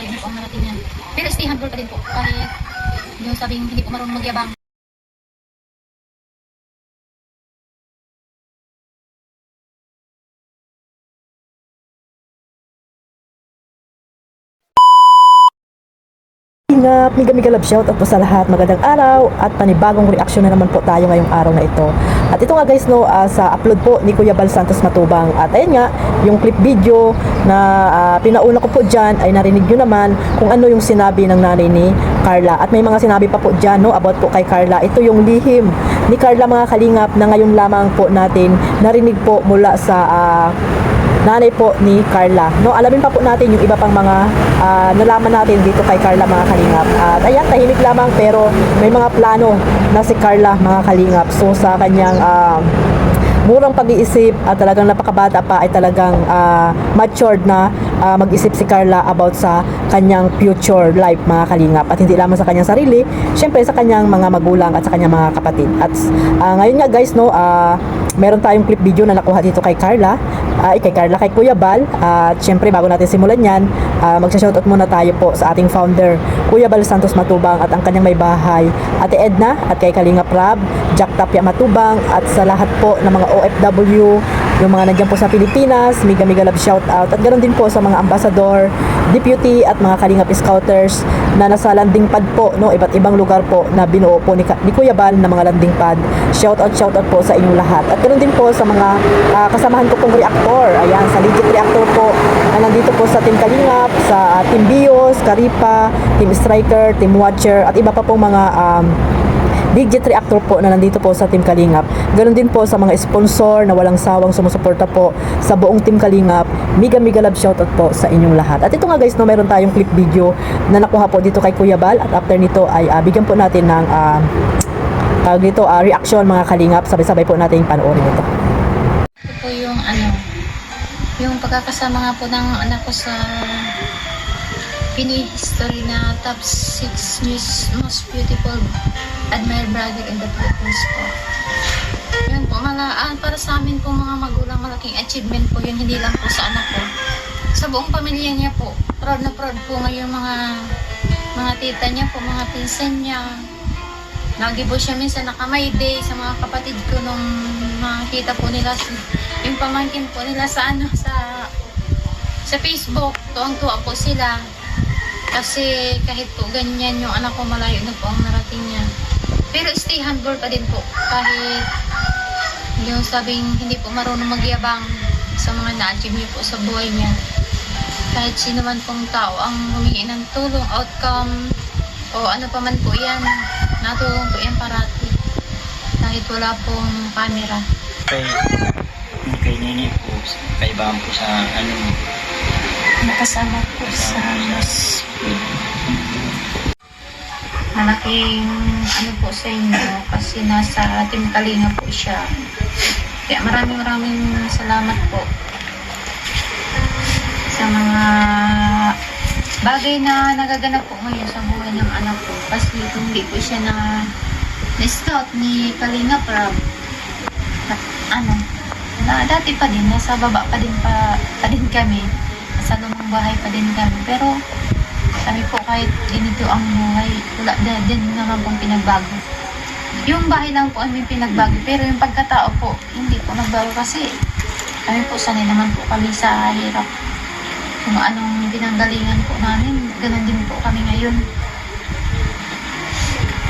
malayo na po ang narating niya. Pero stay humble pa din po. Kahit yung sabing hindi po marunong magyabang. Ingap, mega love shout out po sa lahat. Magandang araw at panibagong reaksyon na naman po tayo ngayong araw na ito. At ito nga guys no, sa upload po ni Kuya Bal Santos Matubang. At ayun nga, yung clip video na pinauna ko po dyan ay narinig nyo naman kung ano yung sinabi ng nanay ni Carla. At may mga sinabi pa po dyan no, about po kay Carla. Ito yung lihim ni Carla mga kalingap na ngayon lamang po natin narinig po mula sa nanay po ni Carla. No, alamin pa po natin yung iba pang mga nalaman natin dito kay Carla mga kalingap. At ayan, tahimik lamang pero may mga plano na si Carla mga kalingap. So sa kanyang murang pag-iisip at talagang napakabata pa ay talagang matured na mag-isip si Carla about sa kanyang future life mga kalingap. At hindi lamang sa kanyang sarili, syempre sa kanyang mga magulang at sa kanyang mga kapatid. At ngayon nga guys no, meron tayong clip video na nakuha dito kay Carla, kay Kuya Bal. At syempre bago natin simulan yan, magsa-shoutout muna tayo po sa ating founder Kuya Bal Santos Matubang at ang kanyang may bahay, Ate Edna, at kay Kalingap Rab, Jack Tapia Matubang, at sa lahat po ng mga OFW, yung mga nandiyan po sa Pilipinas, mega love shoutout. At ganoon din po sa mga ambassador, deputy at mga Kalingap Scouters na nasa landing pad po, no, iba't ibang lugar po na binuo po ni Kuya Bal na mga landing pad. Shoutout po sa inyong lahat. At ganoon din po sa mga kasamahan ko pong reactor. Ayan, sa legit reactor po na nandito po sa Team Kalingap, sa Team Bios, Karipa, Team Striker, Team Watcher, at iba pa pong mga legit reactor po na nandito po sa Team Kalingap. Ganon din po sa mga sponsor na walang sawang sumusuporta po sa buong Team Kalingap. Mega love shoutout po sa inyong lahat. At ito nga guys, no, meron tayong clip video na nakuha po dito kay Kuya Bal. At after nito ay bigyan po natin ng reaction mga Kalingap. Sabay-sabay po natin panoorin ito. Ito po yung yung pagkakasama nga po ng anak ko sa Pinoy History na top 6 most beautiful admired brother in the Philippines po. Yun po, para sa amin po mga magulang, malaking achievement po yun, hindi lang po sa anak ko. Sa buong pamilya niya po, proud na proud po ngayon mga tita niya po, mga pinsan niya. Lagi po siya minsan nakamay day sa mga kapatid ko nung makita po nila yung pamangkin po nila sa sa Facebook. Tuwang-tuwa po sila. Kasi kahit po ganyan yung anak ko, malayo na po ang narating niya. Pero stay humble pa din po. Kahit yung sabing hindi po marunong magyabang sa mga na-achieve niyo po sa buhay niya. Kahit sino man pong tao ang humingi ng tulong, outcome, o ano pa man po yan, natulong po yan parati. Kahit wala pong camera. Kay Nini po, kaibahan po sa Nakasama po sa mas malaking po sa inyo kasi nasa Team Kalinga po siya. Kaya maraming salamat po sa mga bagay na nagaganap po ngayon sa buhay ng anak ko. Kasi kung hindi po siya na-scout ni Kalinga Prab, dati pa din, nasa baba pa din kami. Sa lumang bahay pa din kami. Pero kami po kahit ganito ang buhay, wala din naman pong pinagbago. Yung bahay lang po ang may pinagbago, pero yung pagkatao po, hindi po nagbago kasi kami po sanay naman po kami sa hirap. Kung anong pinanggalingan po namin, ganun din po kami ngayon.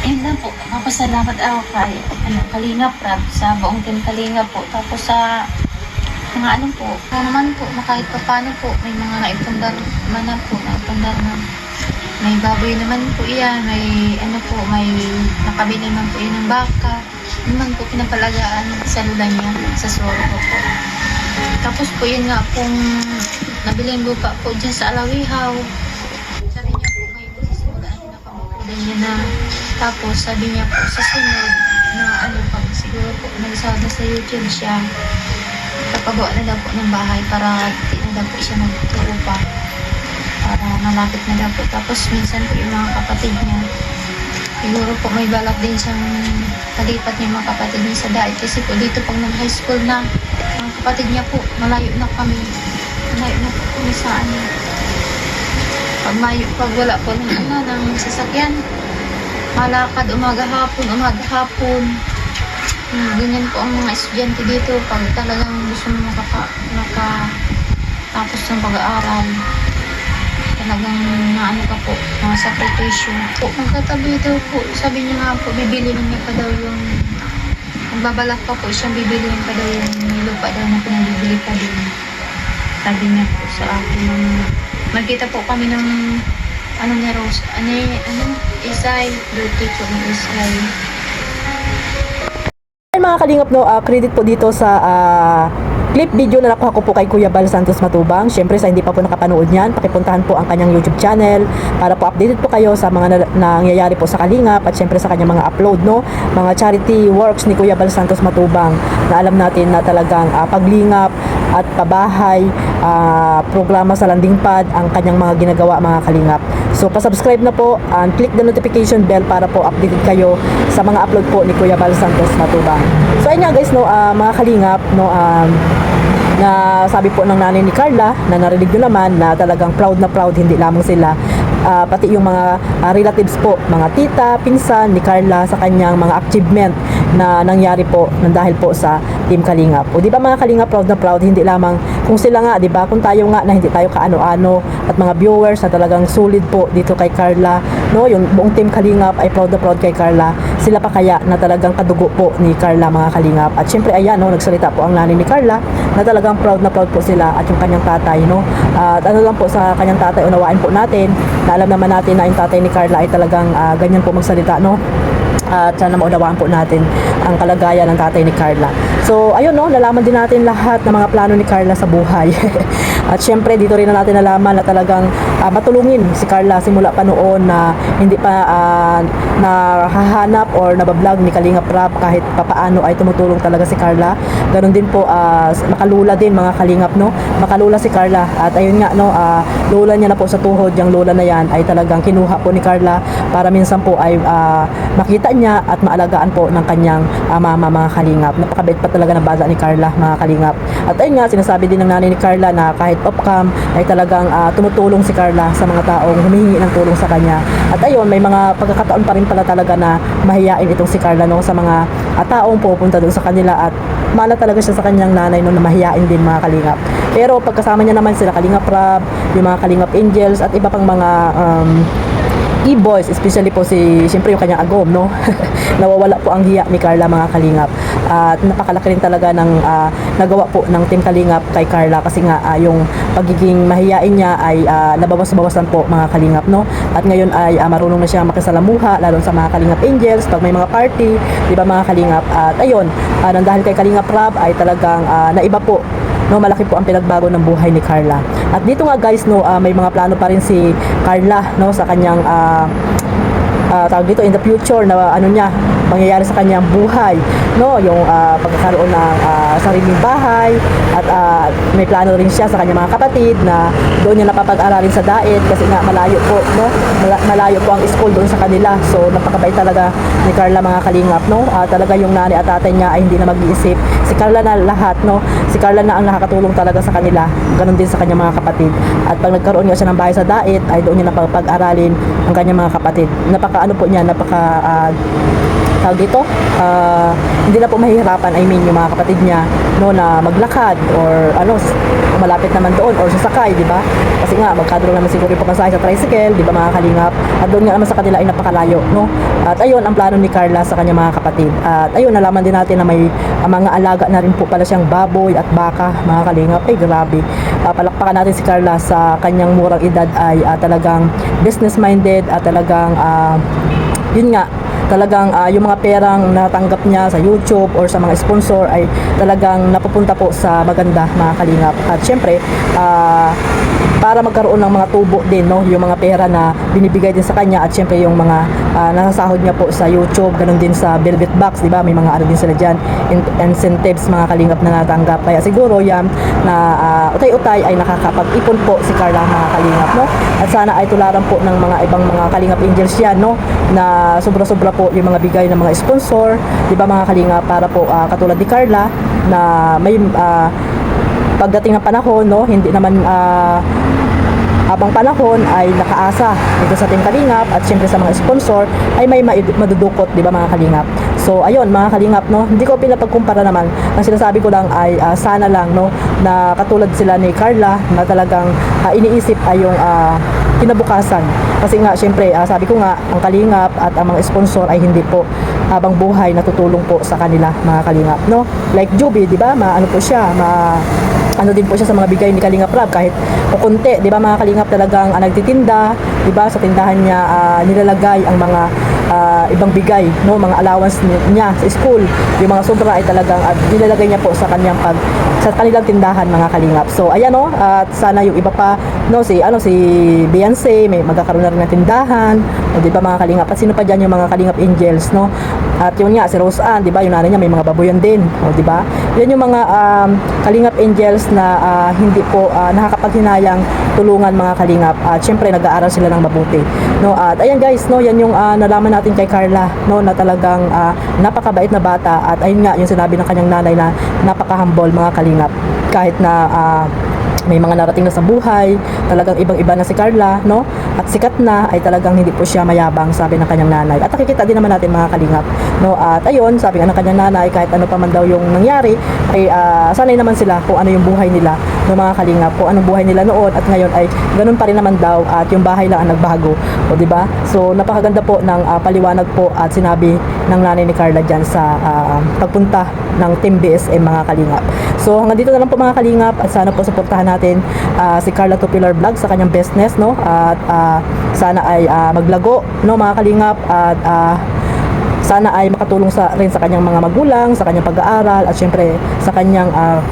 Ayun lang po, mapasalamat ako kay Kalingap Rab, sa buong Team Kalingap po. Tapos sa mga po, naman po, kahit pa paano po, may mga naipundar man na po, may baboy naman po yan, may may nakabili naman po yun ng baka, naman po pinapalagaan sa lula niya, sa soro ko po. Tapos po yun nga pong nabiling lupa po dyan sa Alawihaw. Sabi niya po, may sisimulaan na pamukudin niya na. Tapos sabi niya po sa sunod na pag siguro po nag-sahod na sa YouTube siya, papagawa na daw po ng bahay para di na daw po siya mag-uupa, para malapit na daw po. Tapos minsan po yung mga kapatid niya, siguro po may balak din siyang kalipat niya mga kapatid niya sa Daet. Kasi po dito pag nag-high school na mga kapatid niya po, malayo na po kami sa Pag wala po ng sasakyan, malakad umaga hapon. Ganyan po ang mga estudyante dito pag talagang gusto mo makatapos ng pag-aaral. Talagang naano ka po, mga sakripisyo. Po, magkatabi daw po, sabi niya nga po, bibilihin niya pa daw yung, magbabalak pa po siyang bibilihin pa daw yung lupa daw na pinabibili pa din. Sabi niya po sa akin, magkita po kami ng, niya Rose, Isay, birthday po ng Isay. Mga kalingap, no, credit po dito sa clip video na nakuha ko po kay Kuya Bal Santos Matubang. Syempre sa hindi pa po nakapanood niyan, pakipuntahan po ang kanyang YouTube channel para po updated po kayo sa mga nangyayari po sa Kalingap at syempre sa kanyang mga upload, no, mga charity works ni Kuya Bal Santos Matubang na alam natin na talagang paglingap at pabahay, programa sa landing pad ang kanyang mga ginagawa, mga kalingap. So pa-subscribe na po and click the notification bell para po updated kayo sa mga upload po ni Kuya Bal Santos Matubang. So ayun nga guys, no, mga kalingap, no, na sabi po ng nanay ni Carla na narinig nyo naman na talagang proud na proud, hindi lamang sila pati yung mga relatives po, mga tita, pinsan ni Carla sa kanyang mga achievement na nangyari po dahil po sa Team Kalingap. O di ba mga Kalingap, proud na proud, hindi lamang kung sila nga, di ba, kung tayo nga na hindi tayo kaano-ano at mga viewers na talagang solid po dito kay Carla, no, yung buong Team Kalingap ay proud na proud kay Carla. Sila pa kaya na talagang kadugo po ni Carla, mga Kalingap. At syempre ayan, no, nagsalita po ang nanay ni Carla na talagang proud na proud po sila at yung kanyang tatay, no. At ano lang po sa kanyang tatay, unawain po natin na alam naman natin na yung tatay ni Carla ay talagang ganyan po magsalita, no. At sana maunawaan po natin ang kalagayan ng tatay ni Carla. So ayun, no, nalaman din natin lahat ng mga plano ni Carla sa buhay. At syempre dito rin na natin nalaman na talagang matulungin si Carla simula pa noon na hindi pa nahahanap or nabablog ni Kalingap Rap, kahit papaano ay tumutulong talaga si Carla. Ganon din po makalula din, mga Kalingap, no, makalula si Carla. At ayun nga, no, lola niya na po sa tuhod, yung lola na yan ay talagang kinuha po ni Carla para minsan po ay makita niya at maalagaan po ng kanyang mama, mga Kalingap. Napakabait pa talaga na bata ni Carla, mga Kalingap. At ayun nga, sinasabi din ng nanay ni Carla na kahit off-cam ay talagang tumutulong si Carla sa mga taong humihingi ng tulong sa kanya. At ayun, may mga pagkakataon pa rin pala talaga na mahiyain itong si Carla, no, sa mga taong pupunta doon sa kanila at mala talaga siya sa kanyang nanay, no, na mahiyain din, mga Kalingap. Pero pagkasama niya naman sila Kalingap Rap, yung mga Kalingap Angels at iba pang mga e-boys, especially po siyempre yung kanyang agom, no. Nawawala po ang hiya ni Carla, mga Kalingap. At napakalaki rin talaga ng nagawa po ng Team Kalingap kay Carla kasi nga yung pagiging mahiyain niya ay nabawas-bawasan po, mga Kalingap, no. At ngayon ay marunong na siya makisalamuha lalo sa mga Kalingap Angels pag may mga party, di ba, mga Kalingap. At ayun, nang dahil kay Kalingap Rap ay talagang naiba po, no, malaki po ang pinagbago ng buhay ni Carla. At dito nga guys, no, may mga plano pa rin si Carla, no, sa kanyang tawag dito in the future na niya mangyayari sa kanyang buhay, no, yung pagkakaroon ng sariling bahay at may plano rin siya sa kanyang mga kapatid na doon niya napapag-aralin sa Daet kasi nga malayo po, no, malayo po ang school doon sa kanila. So napakabait talaga ni Carla, mga Kalingap, no. Talaga yung nanay at tatay niya ay hindi na mag-iisip, si Carla na lahat, no, si Carla na ang nakakatulong talaga sa kanila, ganun din sa kanyang mga kapatid. At pag nagkaroon nga siya ng bahay sa Daet ay doon niya napapag-aralin ang kanyang mga kapatid. Napaka tawag dito, hindi na po mahihirapan, I mean, yung mga kapatid niya, no, na maglakad or malapit naman doon or sasakay, di ba? Kasi nga magkadro naman siguro yung pagkasahe sa tricycle, di ba, mga Kalingap? At doon nga naman sa kanila ay napakalayo, no? At ayun ang plano ni Carla sa kanyang mga kapatid. At ayun, nalaman din natin na may mga alaga na rin po pala siyang baboy at baka, mga Kalingap. Ay grabe, palakpakan natin si Carla sa kanyang murang edad ay talagang business minded at talagang yun nga, talagang yung mga perang natanggap niya sa YouTube or sa mga sponsor ay talagang napupunta po sa maganda, mga Kalingap. At syempre para magkaroon ng mga tubo din, no, yung mga pera na binibigay din sa kanya at syempre yung mga nasasahod niya po sa YouTube, ganun din sa Velvet Box, di ba, may mga din sila dyan, incentives, mga Kalingap, na natanggap. Kaya siguro yan na utay-utay ay nakakapag-ipon po si Carla, mga Kalingap, no. At sana ay tularan po ng mga ibang mga Kalingap Angels yan, no, na sobra-sobra po yung mga bigay ng mga sponsor, di ba, mga Kalingap, para po katulad ni Carla na may pagdating ng panahon, no, hindi naman habang panahon ay nakaasa dito sa Team Kalingap at syempre sa mga sponsor ay may madudukot, di ba mga Kalingap? So ayun mga Kalingap, no, hindi ko pinapagkumpara naman. Ang sinasabi ko lang ay sana lang, no, na katulad sila ni Carla na talagang iniisip ay yung kinabukasan. Kasi nga syempre sabi ko nga ang Kalingap at ang mga sponsor ay hindi po habang buhay natutulong po sa kanila mga Kalingap, no? Like Juby, di ba? Ano po siya, ano din po siya sa mga bigay ni Kalingap Rab kahit kukunti, di ba mga Kalingap, talagang nagtitinda, di ba, sa tindahan niya nilalagay ang mga ibang bigay, no, mga allowance niya sa school, yung mga sobra ay talagang nilalagay niya po sa kanilang tindahan mga Kalingap. So ayan, no, at sana yung iba pa, no, si Beyonce may magkakaroon na rin ng tindahan, o, di ba mga Kalingap, at sino pa diyan yung mga Kalingap Angels, no, at yun nga si Rose Ann, di ba, yung nanay niya may mga baboyan din, o, di ba, yan yung mga Kalingap Angels na hindi po nakakapaghinayang tulungan mga Kalingap, at syempre nag-aaral sila ng mabuti, no. At ayan guys, no, yan yung nalaman natin kay Carla, no, na talagang napakabait na bata, at ayun nga yung sinabi ng kanyang nanay na napaka-humble mga Kalingap, kahit na may mga narating na sa buhay, talagang ibang-iba na si Carla, no? At sikat na, ay talagang hindi po siya mayabang, sabi ng kanyang nanay. At nakikita din naman natin mga Kalingap, no? At ayun, sabi nga ng kanyang nanay, kahit ano pa man daw yung nangyari, ay sanay naman sila kung ano yung buhay nila, no mga Kalingap, kung anong buhay nila noon at ngayon ay ganun pa rin naman daw, at yung bahay lang ang nagbago, o di ba? So napakaganda po ng paliwanag po at sinabi ng nanay ni Carla diyan sa pagpunta ng Team BSM mga Kalingap. So hanggang dito na lang po mga Kalingap, at sana po suportahan natin si Carla Tupilar Vlog sa kanyang business, no, at sana ay maglago, no mga Kalingap, at sana ay makatulong rin sa kanyang mga magulang, sa kanyang pag-aaral, at syempre sa kanyang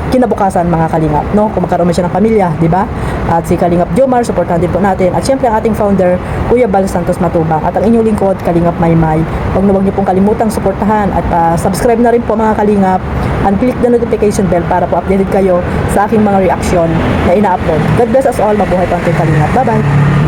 kinabukasan mga Kalingap, no, kung magkaroon man siya ng pamilya, di ba? At si Kalingap Jomar, supportahan din po natin, at syempre ang ating founder Kuya Bal Santos Matubang, at ang inyong lingkod Kalingap Maymay. Huwag niyo pong kalimutang suportahan at subscribe na rin po mga Kalingap, and click the notification bell para po updated kayo sa aking mga reaction na ina-upload. God bless us all, mabuhay po ang Team Kalingap. Bye bye.